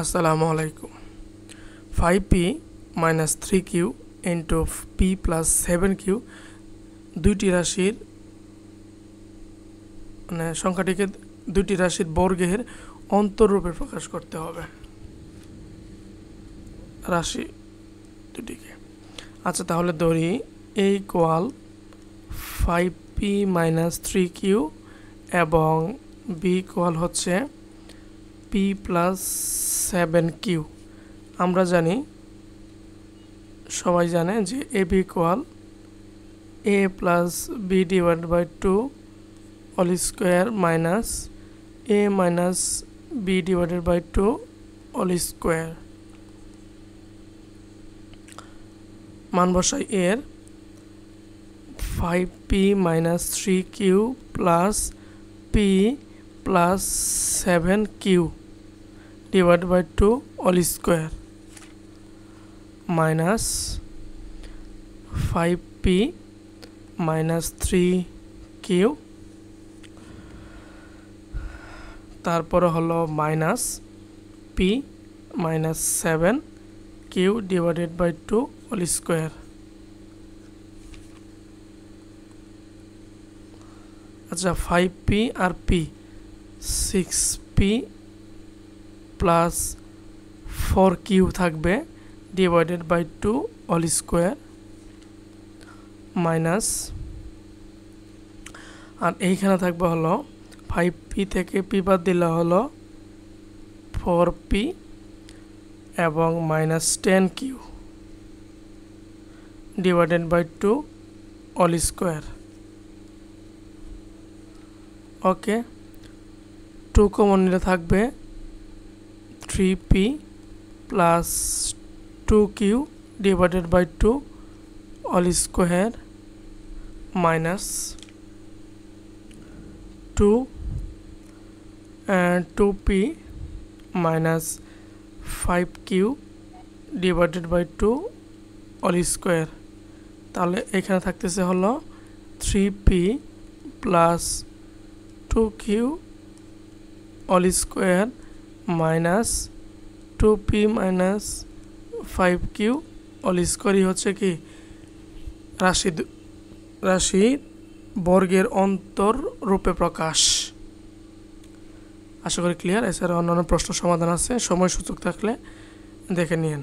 আসসালামু আলাইকুম। 5p minus 3q into p plus 7q দুইটি রাশির সংখ্যাটিকে দুইটি রাশির বর্গের অন্তররূপে প্রকাশ করতে হবে। রাশি দুটিকে আচ্ছা, তাহলে ধরি a equal 5p minus 3q এবং b ইকুয়াল হচ্ছে p plus 7q। আমরা জানি, সবাই জানে যে ab equal a plus b divided by 2 all square minus a minus b divided by 2 all square। মান বসাই এর 5p minus 3q plus p plus 7q divided by 2 all square minus 5p minus 3q, তারপরে হলো minus p minus 7q divided by 2 all square। আচ্ছা, 5p আর p 6p plus 4q থাকবে divided by 2 all square minus, আর এইখানে থাকবে হলো 5p থেকে p বাদ দিলে হলো 4p এবং minus 10q divided by 2 all square। Okay, 2 common নিলে থাকবে 3p plus 2q divided by 2 all square minus 2 and 2p minus 5q divided by 2 all square। তাহলে এখানে থাকতেছে হলো 3p plus 2q all square minus 2p minus 5q all square হচ্ছে কি রাশি বর্গের অন্তর রূপে প্রকাশ। আশা করি ক্লিয়ার। এছাড়া অন্যান্য প্রশ্ন সমাধান আছে, সময় সুযোগ থাকলে দেখে নিন।